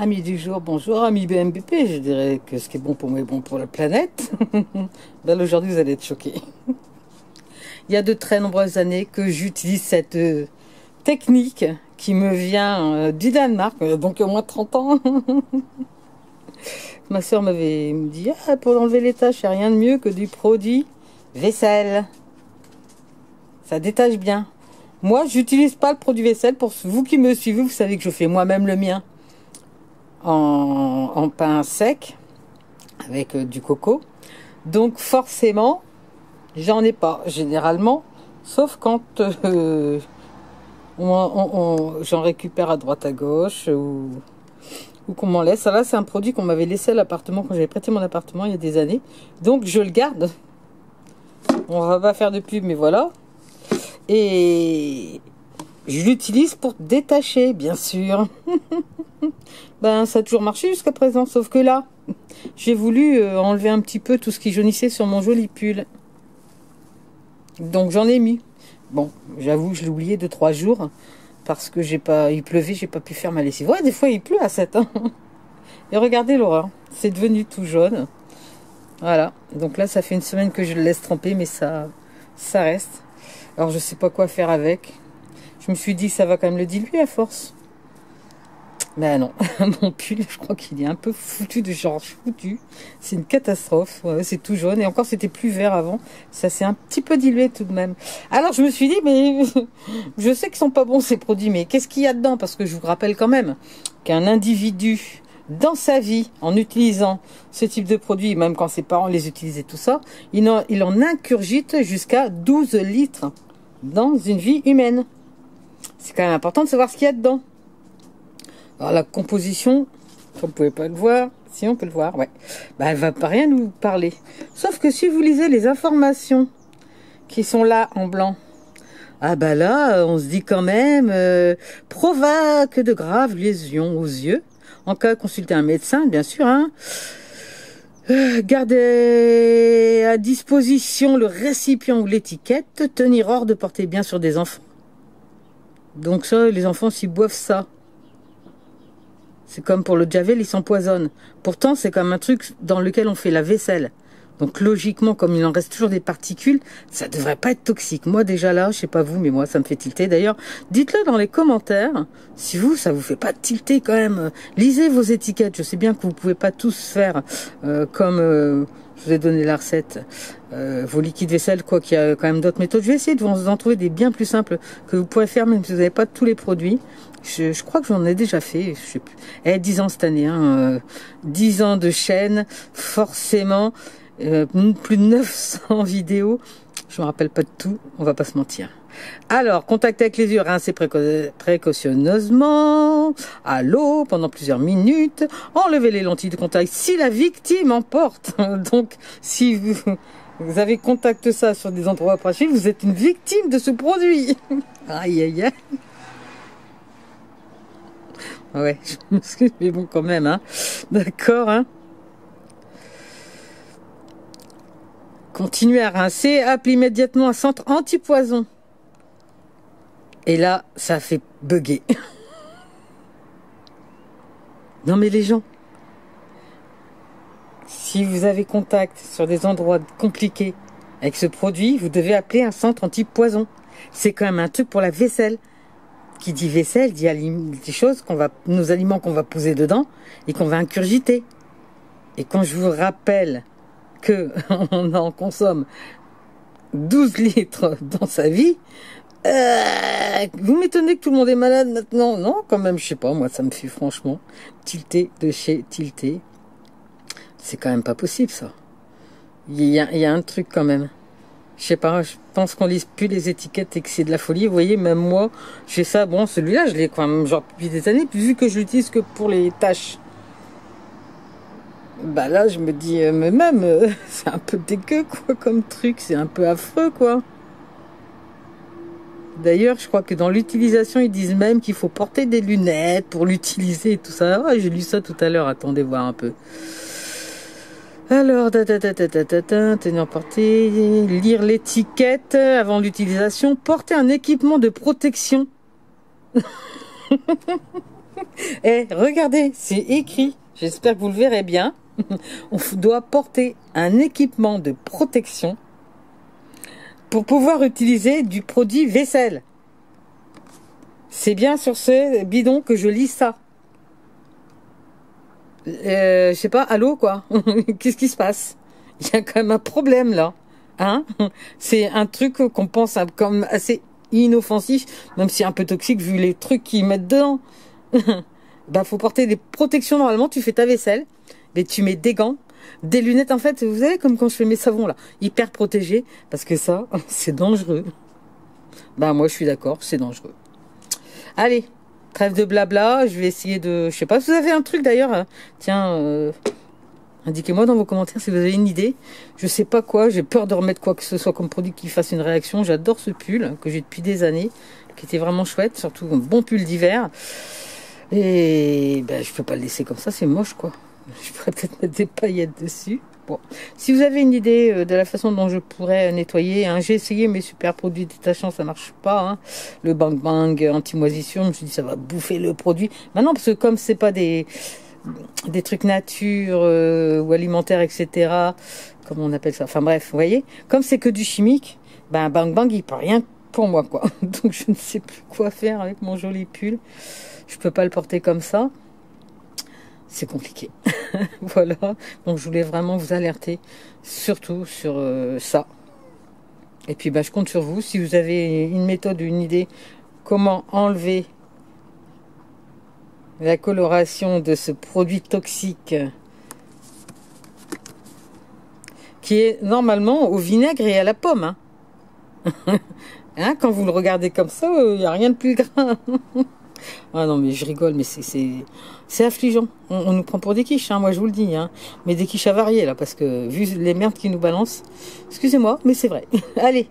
Amis du jour, bonjour, amis BMBP, je dirais que ce qui est bon pour moi est bon pour la planète. Ben, aujourd'hui, vous allez être choqués. Il y a de très nombreuses années que j'utilise cette technique qui me vient du Danemark, donc au moins 30 ans. Ma soeur m'avait dit, ah, pour enlever les taches, il n'y a rien de mieux que du produit vaisselle. Ça détache bien. Moi, j'utilise pas le produit vaisselle. Pour vous qui me suivez, vous savez que je fais moi-même le mien en pain sec avec du coco. Donc forcément, j'en ai pas généralement, sauf quand j'en récupère à droite à gauche ou qu'on m'en laisse. Là, c'est un produit qu'on m'avait laissé à l'appartement quand j'avais prêté mon appartement il y a des années. Donc je le garde. On va pas faire de pub, mais voilà. Et je l'utilise pour détacher, bien sûr. Ben, ça a toujours marché jusqu'à présent, sauf que là, j'ai voulu enlever un petit peu tout ce qui jaunissait sur mon joli pull. Donc j'en ai mis. Bon, j'avoue, je l'ai oublié 2-3 jours parce que il pleuvait, j'ai pas pu faire ma lessive. Ouais, des fois il pleut à 7 ans. Et regardez l'horreur, c'est devenu tout jaune. Voilà, donc là ça fait une semaine que je le laisse tremper, mais ça reste. Alors je sais pas quoi faire avec. Je me suis dit ça va quand même le diluer à force. Ben non, mon pull, je crois qu'il est un peu foutu de genre foutu. C'est une catastrophe. Ouais, c'est tout jaune. Et encore, c'était plus vert avant. Ça s'est un petit peu dilué tout de même. Alors, je me suis dit, mais je sais qu'ils sont pas bons ces produits, mais qu'est-ce qu'il y a dedans? Parce que je vous rappelle quand même qu'un individu, dans sa vie, en utilisant ce type de produit, même quand ses parents les utilisaient, tout ça, il en ingurgite jusqu'à 12 litres dans une vie humaine. C'est quand même important de savoir ce qu'il y a dedans. Alors la composition, vous ne pouvez pas le voir, si on peut le voir, ouais. Ben, elle va pas rien nous parler. Sauf que si vous lisez les informations qui sont là en blanc, ah ben là, on se dit quand même, provoque de graves lésions aux yeux. En cas, consultez un médecin, bien sûr. Hein. Gardez à disposition le récipient ou l'étiquette. Tenir hors de portée bien sur des enfants. Donc ça, les enfants, s'ils boivent ça, c'est comme pour le Javel, il s'empoisonne. Pourtant, c'est comme un truc dans lequel on fait la vaisselle. Donc logiquement, comme il en reste toujours des particules, ça devrait pas être toxique. Moi déjà là, je sais pas vous, mais moi ça me fait tilter. D'ailleurs, dites-le dans les commentaires, si vous, ça vous fait pas tilter quand même. Lisez vos étiquettes. Je sais bien que vous pouvez pas tous faire comme je vous ai donné la recette. Vos liquides vaisselle, quoi qu'il y a quand même d'autres méthodes. Je vais essayer de vous en trouver des bien plus simples que vous pourrez faire même si vous n'avez pas tous les produits. Je crois que j'en ai déjà fait, je sais plus. 10 ans cette année, hein, 10 ans de chaîne, forcément, plus de 900 vidéos. Je me rappelle pas de tout, on va pas se mentir. Alors, contacter avec les yeux, rincer précautionneusement, à l'eau pendant plusieurs minutes, enlever les lentilles de contact si la victime en porte. Donc, si vous avez contact ça sur des endroits approchés, vous êtes une victime de ce produit. Aïe, aïe, aïe. Ouais, je m'excuse, mais bon quand même, hein. D'accord, hein. Continuez à rincer, appelez immédiatement un centre anti-poison. Et là, ça fait bugger. Non mais les gens, si vous avez contact sur des endroits compliqués avec ce produit, vous devez appeler un centre anti-poison. C'est quand même un truc pour la vaisselle. Qui dit vaisselle, dit des choses nos aliments qu'on va poser dedans et qu'on va ingurgiter. Et quand je vous rappelle que on en consomme 12 litres dans sa vie, vous m'étonnez que tout le monde est malade maintenant. Non, quand même, je sais pas, moi ça me fait franchement tilter de chez tilter. C'est quand même pas possible ça. Il y a un truc quand même. Je sais pas, je pense qu'on lise plus les étiquettes et que c'est de la folie. Vous voyez, même moi, j'ai ça. Bon, celui-là, je l'ai quand même genre depuis des années, puis vu que je l'utilise que pour les tâches. Bah là, je me dis, mais même, c'est un peu dégueu, quoi, comme truc. C'est un peu affreux, quoi. D'ailleurs, je crois que dans l'utilisation, ils disent même qu'il faut porter des lunettes pour l'utiliser et tout ça. Ah, j'ai lu ça tout à l'heure, attendez voir un peu. Alors, tenir portée, lire l'étiquette avant l'utilisation, porter un équipement de protection. Eh, regardez, c'est écrit. J'espère que vous le verrez bien. On doit porter un équipement de protection pour pouvoir utiliser du produit vaisselle. C'est bien sur ce bidon que je lis ça. Je sais pas, allô quoi? Qu'est-ce qui se passe? Il y a quand même un problème là. Hein? C'est un truc qu'on pense comme assez inoffensif, même si un peu toxique vu les trucs qu'ils mettent dedans. Bah, faut porter des protections normalement. Tu fais ta vaisselle, mais tu mets des gants, des lunettes. En fait, vous savez, comme quand je fais mes savons là, hyper protégés, parce que ça, c'est dangereux. Bah, moi, je suis d'accord, c'est dangereux. Allez, trêve de blabla. Je vais essayer de, je sais pas si vous avez un truc d'ailleurs. Hein. Tiens, indiquez-moi dans vos commentaires si vous avez une idée. Je sais pas quoi. J'ai peur de remettre quoi que ce soit comme produit qui fasse une réaction. J'adore ce pull que j'ai depuis des années, qui était vraiment chouette, surtout un bon pull d'hiver. Et ben, je peux pas le laisser comme ça, c'est moche quoi. Je pourrais peut-être mettre des paillettes dessus. Bon, si vous avez une idée de la façon dont je pourrais nettoyer, hein, j'ai essayé mes super produits détachants, ça marche pas. Hein. Le Bang Bang anti-moisissure, je me suis dit ça va bouffer le produit. Maintenant, parce que comme c'est pas des trucs nature ou alimentaires, etc. Comment on appelle ça? Enfin bref, vous voyez, comme c'est que du chimique, ben Bang Bang il peut rien pour moi quoi. Donc je ne sais plus quoi faire avec mon joli pull. Je peux pas le porter comme ça. C'est compliqué. Voilà. Donc je voulais vraiment vous alerter, surtout sur ça. Et puis bah, je compte sur vous. Si vous avez une méthode ou une idée, comment enlever la coloration de ce produit toxique qui est normalement au vinaigre et à la pomme. Hein. Hein, quand vous le regardez comme ça, il n'y a rien de plus gras. Ah non, mais je rigole, mais c'est affligeant. On nous prend pour des quiches, hein, moi je vous le dis. Hein. Mais des quiches avariées, là, parce que vu les merdes qu'ils nous balancent, excusez-moi, mais c'est vrai. Allez,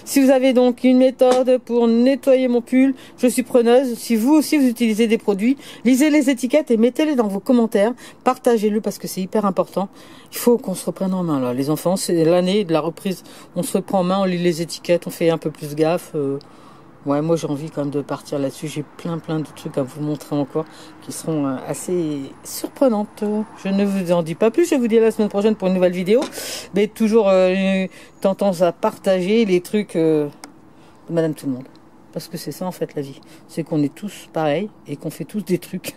si vous avez donc une méthode pour nettoyer mon pull, je suis preneuse. Si vous aussi vous utilisez des produits, lisez les étiquettes et mettez-les dans vos commentaires. Partagez-le parce que c'est hyper important. Il faut qu'on se reprenne en main, là. Les enfants, c'est l'année de la reprise. On se reprend en main, on lit les étiquettes, on fait un peu plus gaffe. Ouais, moi j'ai envie quand même de partir là-dessus. J'ai plein de trucs à vous montrer encore qui seront assez surprenantes. Je ne vous en dis pas plus. Je vous dis à la semaine prochaine pour une nouvelle vidéo. Mais toujours une tendance à partager les trucs de Madame Tout le Monde. Parce que c'est ça en fait la vie. C'est qu'on est tous pareils et qu'on fait tous des trucs.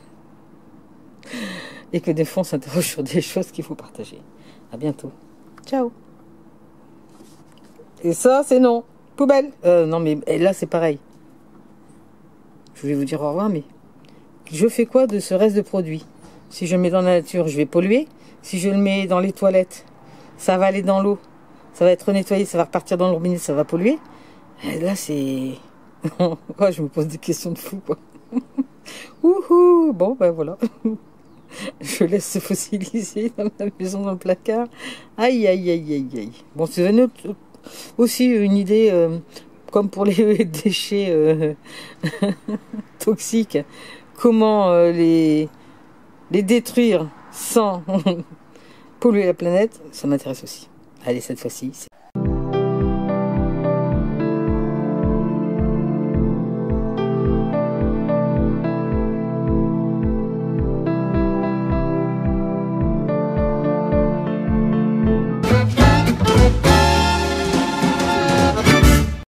Et que des fois on s'interroge sur des choses qu'il faut partager. À bientôt. Ciao. Et ça c'est non. Poubelle. Non mais là c'est pareil. Je voulais vous dire au revoir, mais je fais quoi de ce reste de produit? Si je le mets dans la nature, je vais polluer. Si je le mets dans les toilettes, ça va aller dans l'eau. Ça va être nettoyé, ça va repartir dans le robinet, ça va polluer. Et là c'est... Ouais, je me pose des questions de fou quoi. Ouhou. Bon ben voilà. Je laisse se fossiliser dans la maison, dans le placard. Aïe aïe aïe aïe aïe. Bon, c'est aussi une idée comme pour les déchets toxiques, comment les détruire sans polluer la planète, ça m'intéresse aussi. Allez, cette fois-ci.